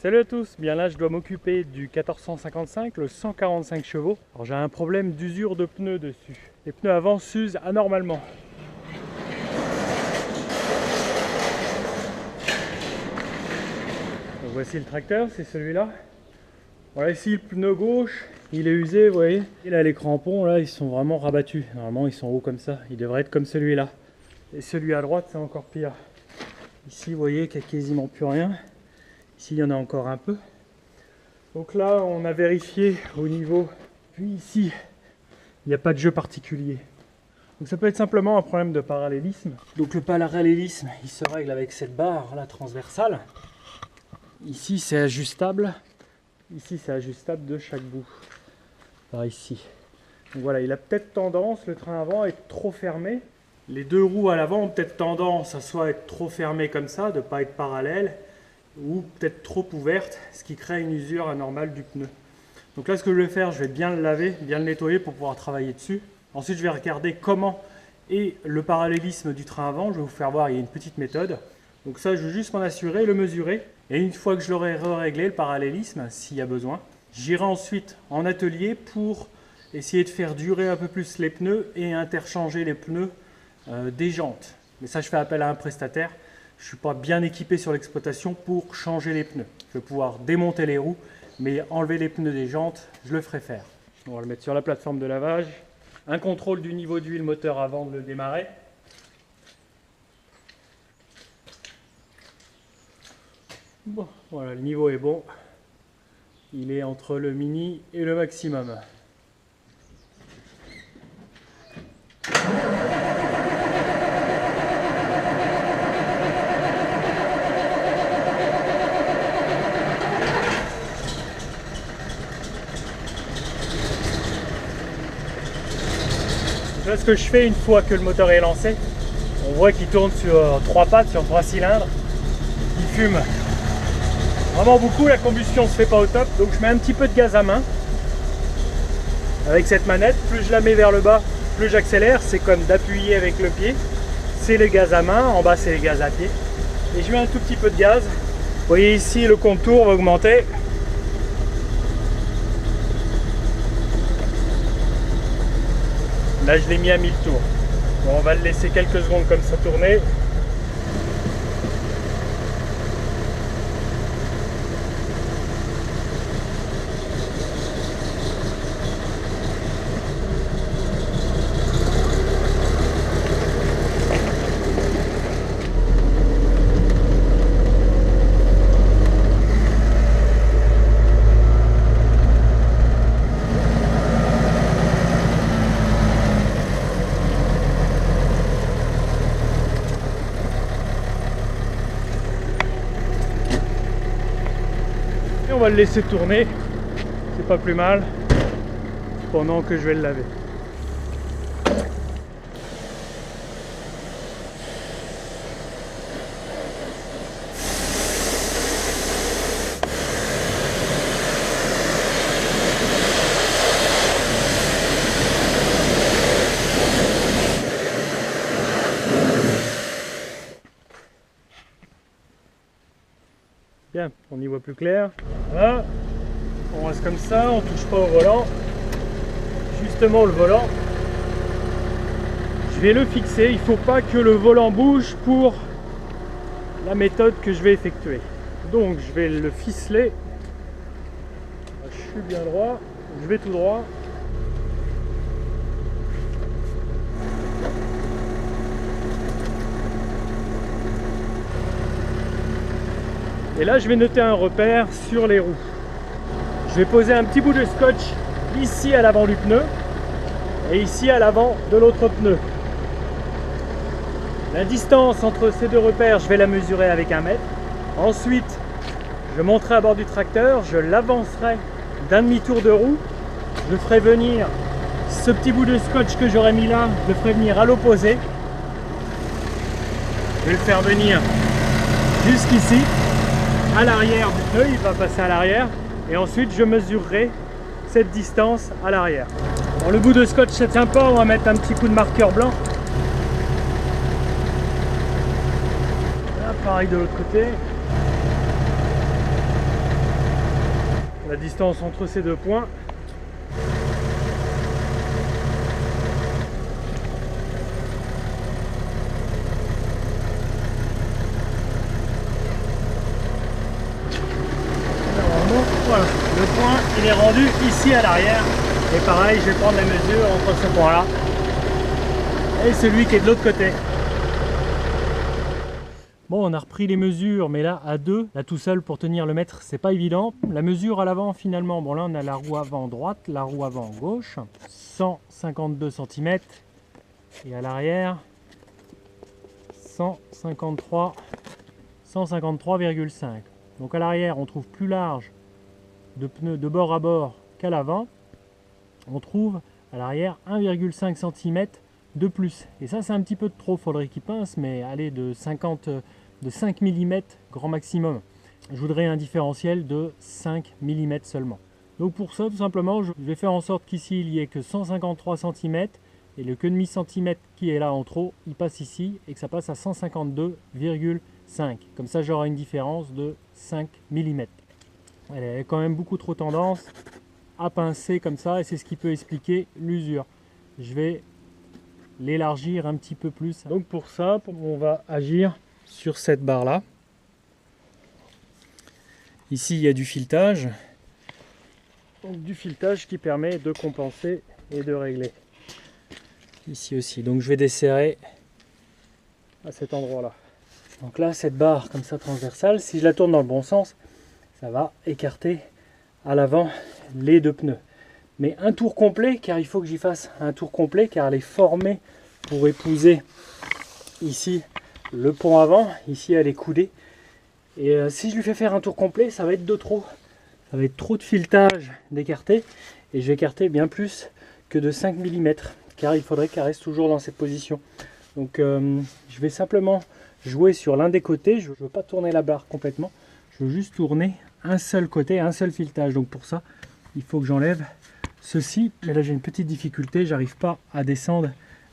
Salut à tous, bien là je dois m'occuper du 1455, le 145 chevaux. Alors j'ai un problème d'usure de pneus dessus. Les pneus avant s'usent anormalement. Donc voici le tracteur, c'est celui-là. Voilà ici le pneu gauche, il est usé, vous voyez. Et là les crampons, là ils sont vraiment rabattus. Normalement ils sont hauts comme ça, ils devraient être comme celui-là. Et celui à droite c'est encore pire. Ici vous voyez qu'il n'y a quasiment plus rien. Ici, il y en a encore un peu. Donc là, on a vérifié au niveau. Puis ici, il n'y a pas de jeu particulier. Donc ça peut être simplement un problème de parallélisme. Donc le parallélisme, il se règle avec cette barre là transversale. Ici, c'est ajustable. Ici, c'est ajustable de chaque bout. Par ici. Donc voilà, il a peut-être tendance, le train avant, à être trop fermé. Les deux roues à l'avant ont peut-être tendance à soit être trop fermées comme ça, de ne pas être parallèles, ou peut-être trop ouverte, ce qui crée une usure anormale du pneu. Donc là, ce que je vais faire, je vais bien le laver, bien le nettoyer pour pouvoir travailler dessus. Ensuite, je vais regarder comment est le parallélisme du train avant. Je vais vous faire voir, il y a une petite méthode. Donc ça, je vais juste m'en assurer, le mesurer. Et une fois que je l'aurai réglé, le parallélisme, s'il y a besoin, j'irai ensuite en atelier pour essayer de faire durer un peu plus les pneus et interchanger les pneus des jantes. Mais ça, je fais appel à un prestataire. Je ne suis pas bien équipé sur l'exploitation pour changer les pneus. Je vais pouvoir démonter les roues, mais enlever les pneus des jantes, je le ferai faire. On va le mettre sur la plateforme de lavage. Un contrôle du niveau d'huile moteur avant de le démarrer. Bon, voilà, le niveau est bon. Il est entre le mini et le maximum. Là, ce que je fais une fois que le moteur est lancé, on voit qu'il tourne sur 3 pattes, sur 3 cylindres. Il fume vraiment beaucoup, la combustion ne se fait pas au top, donc je mets un petit peu de gaz à main avec cette manette. Plus je la mets vers le bas, plus j'accélère. C'est comme d'appuyer avec le pied. C'est les gaz à main, en bas c'est les gaz à pied. Et je mets un tout petit peu de gaz. Vous voyez ici le contour va augmenter. Là, je l'ai mis à 1000 tours. Bon, on va le laisser quelques secondes comme ça tourner. Et on va le laisser tourner, c'est pas plus mal, pendant que je vais le laver. Bien, on y voit plus clair. Voilà, on reste comme ça, on touche pas au volant. Justement le volant, je vais le fixer, il ne faut pas que le volant bouge pour la méthode que je vais effectuer. Donc je vais le ficeler. Je suis bien droit, je vais tout droit. Et là, je vais noter un repère sur les roues. Je vais poser un petit bout de scotch ici à l'avant du pneu et ici à l'avant de l'autre pneu. La distance entre ces deux repères, je vais la mesurer avec 1 mètre. Ensuite, je monterai à bord du tracteur, je l'avancerai d'un demi-tour de roue. Je ferai venir ce petit bout de scotch que j'aurais mis là, je le ferai venir à l'opposé. Je vais le faire venir jusqu'ici. À l'arrière du pneu, il va passer à l'arrière et ensuite je mesurerai cette distance à l'arrière. Bon, le bout de scotch ça tient pas, on va mettre un petit coup de marqueur blanc. Là, pareil de l'autre côté. distance entre ces deux points. Voilà, le point il est rendu ici à l'arrière et pareil je vais prendre les mesures entre ce point là et celui qui est de l'autre côté. Bon, on a repris les mesures, mais là à deux, là tout seul pour tenir le mètre c'est pas évident. La mesure à l'avant finalement, bon là on a la roue avant droite, la roue avant gauche, 152 cm et à l'arrière 153,5. Donc à l'arrière on trouve plus large de pneus de bord à bord qu'à l'avant. On trouve à l'arrière 1,5 cm de plus. Et ça c'est un petit peu de trop, faudrait qu'il pince, mais allez de 5 mm grand maximum. Je voudrais un différentiel de 5 mm seulement. Donc pour ça tout simplement je vais faire en sorte qu'ici il n'y ait que 153 cm et le queue demi centimètre qui est là en trop il passe ici et que ça passe à 152,5. Comme ça j'aurai une différence de 5 mm. Elle a quand même beaucoup trop tendance à pincer comme ça et c'est ce qui peut expliquer l'usure. Je vais l'élargir un petit peu plus. Donc pour ça, on va agir sur cette barre là. Ici il y a du filetage. Donc du filetage qui permet de compenser et de régler. Ici aussi. Donc je vais desserrer à cet endroit là. Donc là cette barre comme ça transversale, si je la tourne dans le bon sens, ça va écarter à l'avant les deux pneus. Mais un tour complet, car il faut que j'y fasse un tour complet, car elle est formée pour épouser ici le pont avant. Ici elle est coudée. Et si je lui fais faire un tour complet, ça va être de trop. Ça va être trop de filetage d'écarter. Et je vais écarter bien plus que de 5 mm, car il faudrait qu'elle reste toujours dans cette position. Donc je vais simplement jouer sur l'un des côtés. Je ne veux pas tourner la barre complètement. Je veux juste tourner un seul côté, un seul filetage. Donc pour ça, il faut que j'enlève ceci. Mais là j'ai une petite difficulté, j'arrive pas à descendre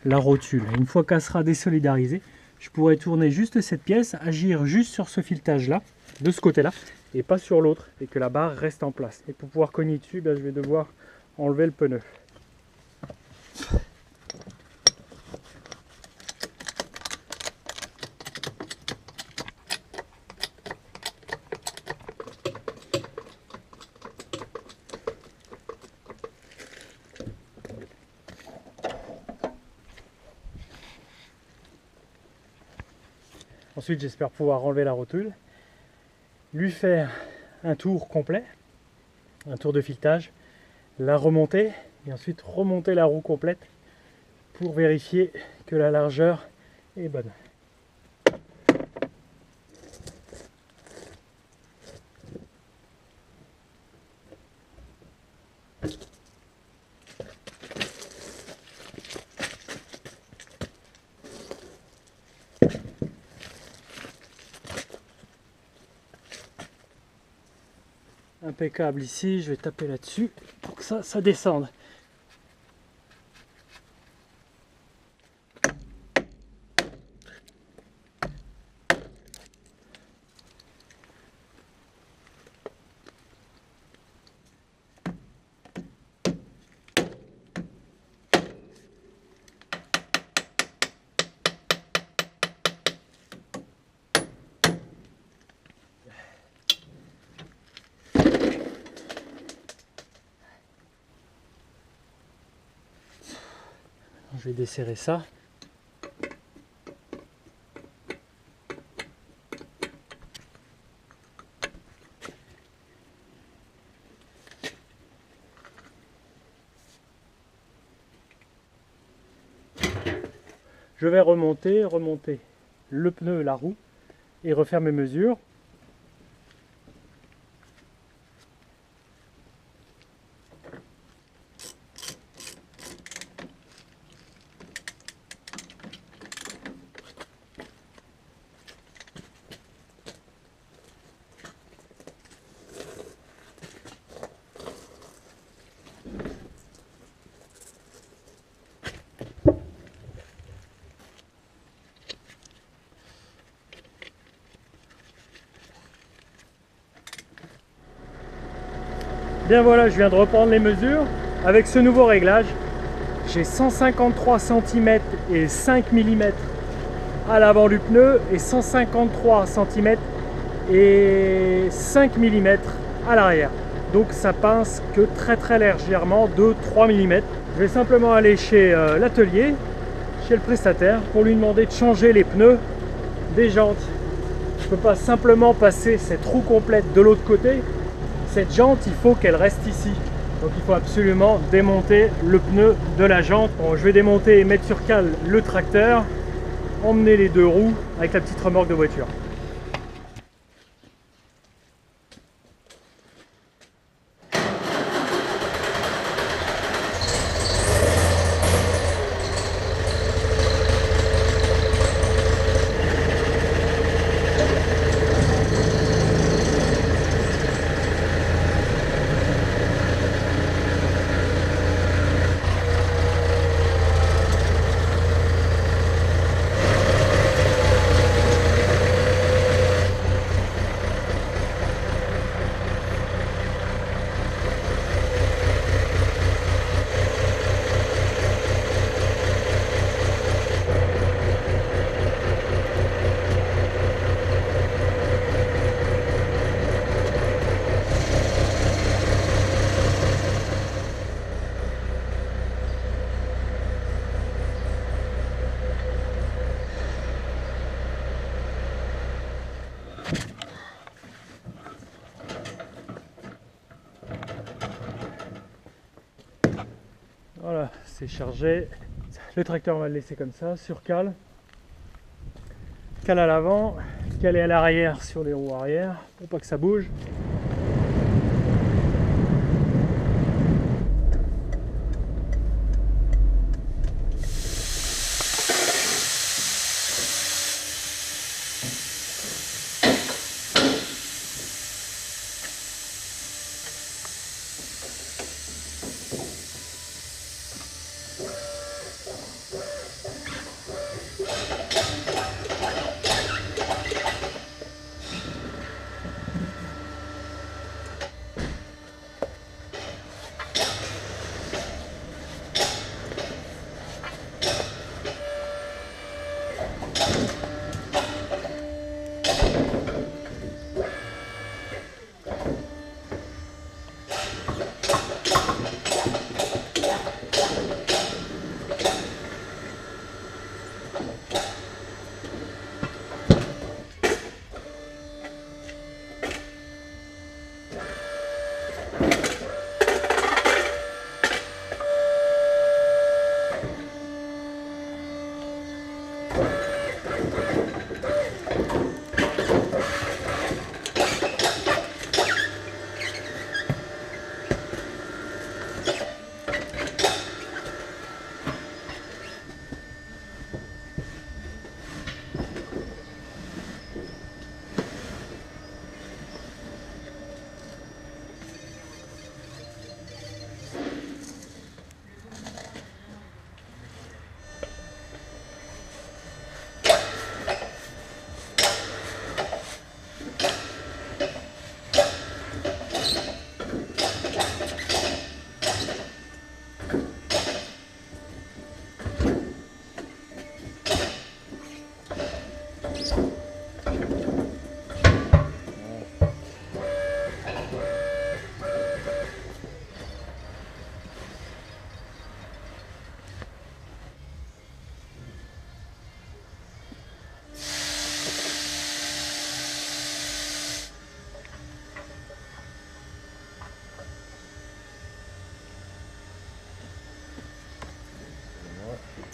la rotule. Et une fois qu'elle sera désolidarisée, je pourrais tourner juste cette pièce, agir juste sur ce filetage là, de ce côté là, et pas sur l'autre, et que la barre reste en place. Et pour pouvoir cogner dessus, je vais devoir enlever le pneu. Ensuite, j'espère pouvoir enlever la rotule, lui faire un tour complet, un tour de filetage, la remonter et ensuite remonter la roue complète pour vérifier que la largeur est bonne. Impeccable ici, je vais taper là-dessus pour que ça descende. Je vais desserrer ça. Je vais remonter le pneu, la roue et refaire mes mesures. bien voilà, je viens de reprendre les mesures. Avec ce nouveau réglage, j'ai 153 cm et 5 mm à l'avant du pneu et 153 cm et 5 mm à l'arrière. Donc ça pince que très légèrement, 2-3 mm. Je vais simplement aller chez l'atelier, chez le prestataire, pour lui demander de changer les pneus des jantes. Je ne peux pas simplement passer cette roue complète de l'autre côté. Cette jante, il faut qu'elle reste ici. Donc il faut absolument démonter le pneu de la jante. Bon, je vais démonter et mettre sur cale le tracteur, emmener les deux roues avec la petite remorque de voiture. Voilà, c'est chargé. Le tracteur on va le laisser comme ça, sur cale. Cale à l'avant, calé à l'arrière sur les roues arrière pour pas que ça bouge.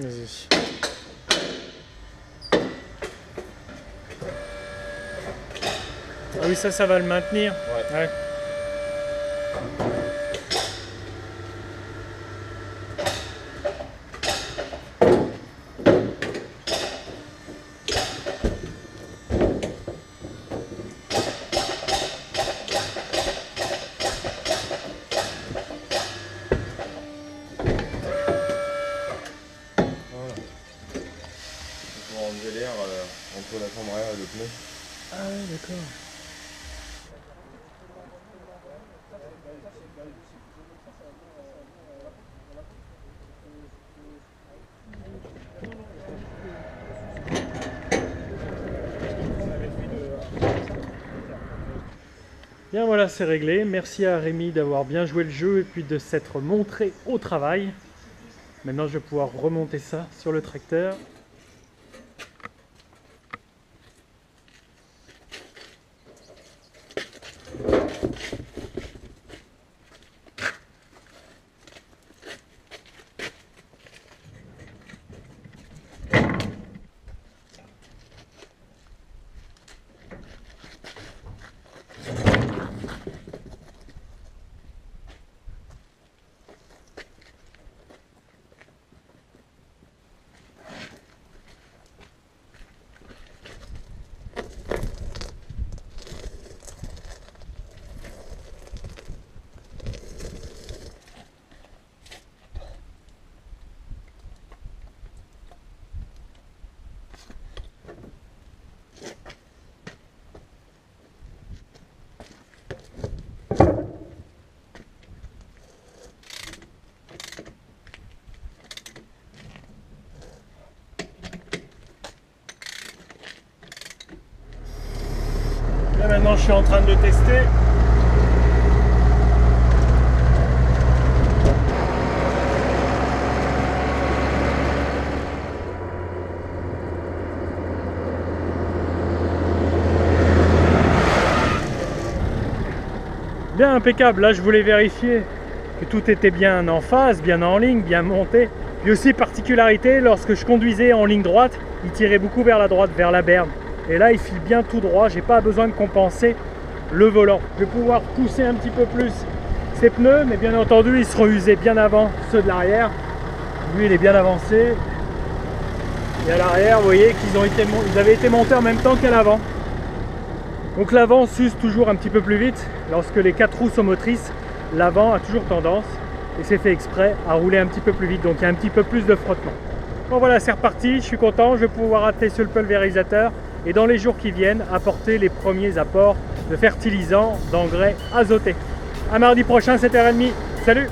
Vas-y. Ah oui, ça va le maintenir. Ouais. Enlever l'air entre la chambre à air et le pneu. Ah ouais, d'accord. Bien voilà, c'est réglé. Merci à Rémi d'avoir bien joué le jeu et puis de s'être montré au travail. Maintenant, je vais pouvoir remonter ça sur le tracteur. Là maintenant je suis en train de le tester. Bien impeccable, là je voulais vérifier que tout était bien en phase, bien en ligne, bien monté. Puis aussi particularité, lorsque je conduisais en ligne droite, il tirait beaucoup vers la droite, vers la berne. Et là, il file bien tout droit, j'ai pas besoin de compenser le volant. Je vais pouvoir pousser un petit peu plus ces pneus, mais bien entendu, ils seront usés bien avant ceux de l'arrière. Lui, il est bien avancé. Et à l'arrière, vous voyez qu'ils avaient été montés en même temps qu'à l'avant. Donc l'avant s'use toujours un petit peu plus vite. Lorsque les 4 roues sont motrices, l'avant a toujours tendance, et c'est fait exprès, à rouler un petit peu plus vite. Donc il y a un petit peu plus de frottement. Bon voilà, c'est reparti, je suis content, je vais pouvoir attacher sur le pulvérisateur et dans les jours qui viennent, apporter les premiers apports de fertilisants, d'engrais azotés. À mardi prochain, 7h30. Salut!